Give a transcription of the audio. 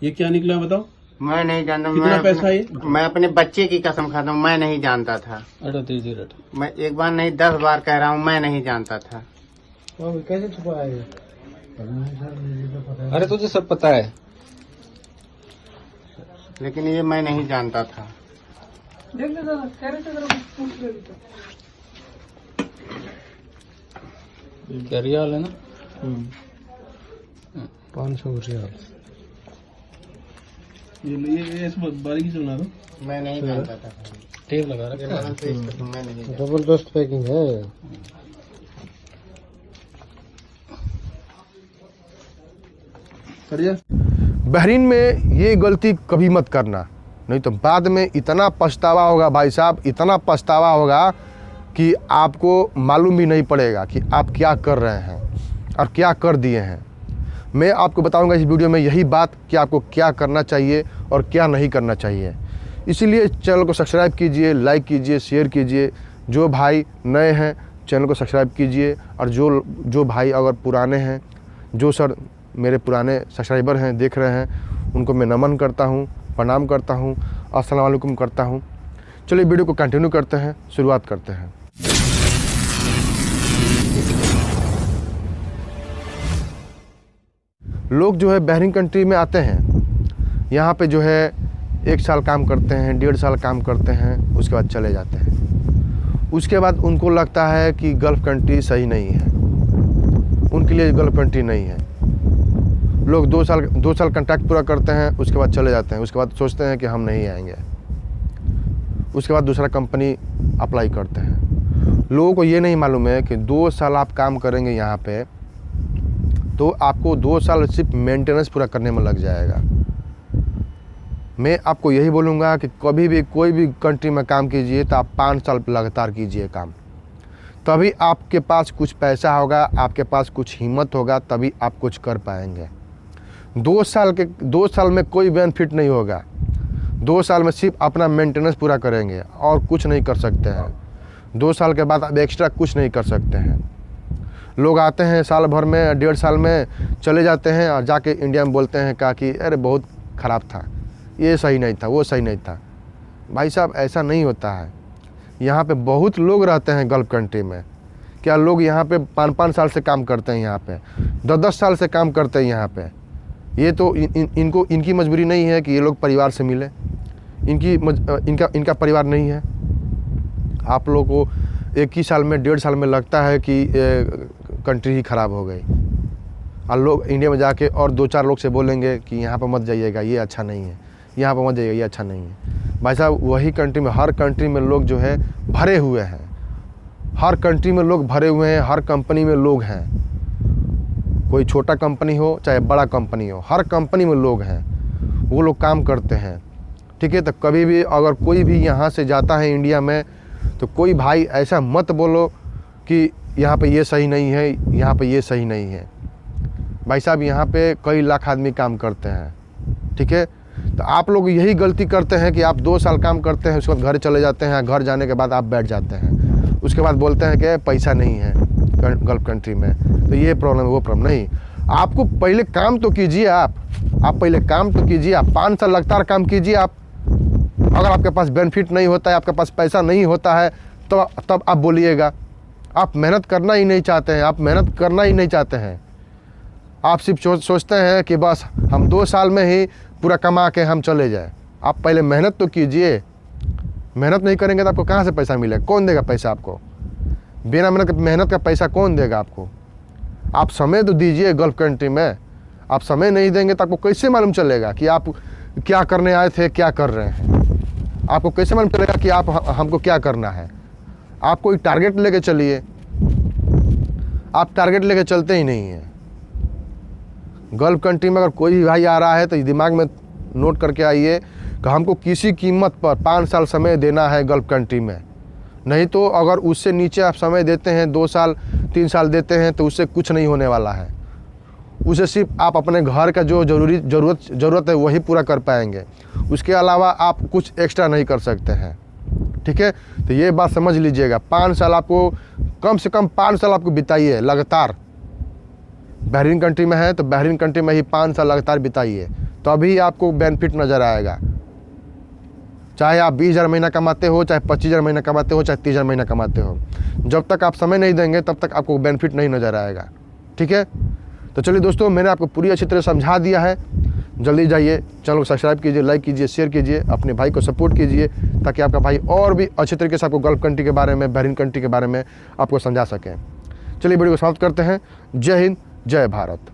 ये क्या निकला बताओ? मैं नहीं जानता। कितना पैसा ये? मैं अपने बच्चे की कसम खाता हूँ, मैं नहीं जानता था। मैं एक बार नहीं 10 बार कह रहा हूँ, मैं नहीं जानता था। कैसे छुपाया ये? अरे तुझे सब पता है। लेकिन ये मैं नहीं जानता था। क्या रियाल है ना? 500 रियाल। ये इस बारीकी से बना दो। मैं नहीं जानता था। टेप लगा रखा है। मैं नहीं जानता। जबरदस्त पैकिंग है। बहरीन में ये गलती कभी मत करना, नहीं तो बाद में इतना पछतावा होगा भाई साहब, इतना पछतावा होगा कि आपको मालूम भी नहीं पड़ेगा कि आप क्या कर रहे हैं और क्या कर दिए हैं। मैं आपको बताऊंगा इस वीडियो में यही बात कि आपको क्या करना चाहिए और क्या नहीं करना चाहिए। इसीलिए चैनल को सब्सक्राइब कीजिए, लाइक कीजिए, शेयर कीजिए। जो भाई नए हैं चैनल को सब्सक्राइब कीजिए, और जो भाई अगर पुराने हैं, जो सर मेरे पुराने सब्सक्राइबर हैं, देख रहे हैं, उनको मैं नमन करता हूँ, प्रणाम करता हूँ, अस्सलाम वालेकुम करता हूँ। चलिए वीडियो को कंटिन्यू करते हैं, शुरुआत करते हैं। लोग जो है बहरीन कंट्री में आते हैं, यहाँ पे जो है 1 साल काम करते हैं, 1.5 साल काम करते हैं, उसके बाद चले जाते हैं। उसके बाद उनको लगता है कि गल्फ़ कंट्री सही नहीं है, उनके लिए गल्फ़ कंट्री नहीं है। लोग 2 साल कॉन्ट्रैक्ट पूरा करते हैं, उसके बाद चले जाते हैं। उसके बाद सोचते हैं कि हम नहीं आएंगे, उसके बाद दूसरा कंपनी अप्लाई करते हैं। लोगों को ये नहीं मालूम है कि 2 साल आप काम करेंगे यहाँ पे, तो आपको 2 साल सिर्फ मेंटेनेंस पूरा करने में लग जाएगा। मैं आपको यही बोलूँगा कि कभी भी कोई भी कंट्री में काम कीजिए तो आप 5 साल लगातार कीजिए काम, तभी आपके पास कुछ पैसा होगा, आपके पास कुछ हिम्मत होगा, तभी आप कुछ कर पाएंगे। 2 साल में कोई बेनिफिट नहीं होगा। 2 साल में सिर्फ अपना मेंटेनेंस पूरा करेंगे और कुछ नहीं कर सकते हैं। 2 साल के बाद आप एक्स्ट्रा कुछ नहीं कर सकते हैं। लोग आते हैं साल भर में, 1.5 साल में चले जाते हैं और जाके इंडिया में बोलते हैं कि अरे बहुत ख़राब था, ये सही नहीं था, वो सही नहीं था। भाई साहब ऐसा नहीं होता है। यहाँ पे बहुत लोग रहते हैं गल्फ़ कंट्री में। क्या लोग यहाँ पे 5-5 साल से काम करते हैं, यहाँ पे 10-10 साल से काम करते हैं यहाँ पे। ये तो इनकी मजबूरी नहीं है कि ये लोग परिवार से मिले, इनका परिवार नहीं है। आप लोगों को 1 ही साल में, 1.5 साल में लगता है कि कंट्री ही ख़राब हो गई, और लोग इंडिया में जाके और 2-4 लोग से बोलेंगे कि यहाँ पर मत जाइएगा, ये अच्छा नहीं है, यहाँ पर मत जाइएगा, ये अच्छा नहीं है। भाई साहब वही कंट्री में, हर कंट्री में लोग जो है भरे हुए हैं, हर कंट्री में लोग भरे हुए हैं, हर कंपनी में लोग हैं। कोई छोटा कंपनी हो चाहे बड़ा कंपनी हो, हर कंपनी में लोग हैं, वो लोग काम करते हैं। ठीक है, तो कभी भी अगर कोई भी यहाँ से जाता है इंडिया में, तो कोई भाई ऐसा मत बोलो कि यहाँ पे ये सही नहीं है, यहाँ पे ये सही नहीं है। भाई साहब यहाँ पे कई लाख आदमी काम करते हैं। ठीक है, तो आप लोग यही गलती करते हैं कि आप 2 साल काम करते हैं, उसके बाद घर चले जाते हैं, घर जाने के बाद आप बैठ जाते हैं, उसके बाद बोलते हैं कि पैसा नहीं है गल्फ़ कंट्री में, तो ये प्रॉब्लम है, वो प्रॉब्लम नहीं। आपको पहले काम तो कीजिए, आप पहले काम तो कीजिए, आप 5 साल लगातार काम कीजिए। आप अगर आपके पास बेनिफिट नहीं होता है, आपके पास पैसा नहीं होता है, तो तब आप बोलिएगा। आप मेहनत करना ही नहीं चाहते हैं, आप मेहनत करना ही नहीं चाहते हैं। आप सिर्फ सोचते हैं कि बस हम 2 साल में ही पूरा कमा के हम चले जाए। आप पहले मेहनत तो कीजिए। मेहनत नहीं करेंगे तो आपको कहाँ से पैसा मिलेगा? कौन देगा पैसा आपको? बिना मेहनत का पैसा कौन देगा आपको? आप समय तो दीजिए गल्फ़ कंट्री में। आप समय नहीं देंगे तो आपको कैसे मालूम चलेगा कि आप क्या करने आए थे, क्या कर रहे हैं? आपको कैसे मालूम चलेगा कि आप हमको क्या करना है? आप कोई टारगेट लेके चलिए, आप टारगेट लेके चलते ही नहीं हैं। गल्फ़ कंट्री में अगर कोई भी भाई आ रहा है तो दिमाग में नोट करके आइए कि हमको किसी कीमत पर 5 साल समय देना है गल्फ़ कंट्री में। नहीं तो अगर उससे नीचे आप समय देते हैं, 2 साल 3 साल देते हैं, तो उससे कुछ नहीं होने वाला है। उसे सिर्फ आप अपने घर का जो ज़रूरत है वही पूरा कर पाएंगे, उसके अलावा आप कुछ एक्स्ट्रा नहीं कर सकते हैं। ठीक है, तो ये बात समझ लीजिएगा। 5 साल आपको, कम से कम 5 साल आपको बिताइए लगातार। बहरीन कंट्री में है तो बहरीन कंट्री में ही 5 साल लगातार बिताइए, तो अभी आपको बेनिफिट नज़र आएगा। चाहे आप 20,000 महीना कमाते हो, चाहे 25,000 महीना कमाते हो, चाहे 30,000 महीना कमाते हो, जब तक आप समय नहीं देंगे तब तक आपको बेनिफिट नहीं नज़र आएगा। ठीक है, तो चलिए दोस्तों, मैंने आपको पूरी अच्छी तरह समझा दिया है। जल्दी जाइए, चैनल को सब्सक्राइब कीजिए, लाइक कीजिए, शेयर कीजिए, अपने भाई को सपोर्ट कीजिए, ताकि आपका भाई और भी अच्छे तरीके से आपको गल्फ कंट्री के बारे में, बहरीन कंट्री के बारे में आपको समझा सकें। चलिए वीडियो को समाप्त करते हैं। जय हिंद, जय भारत।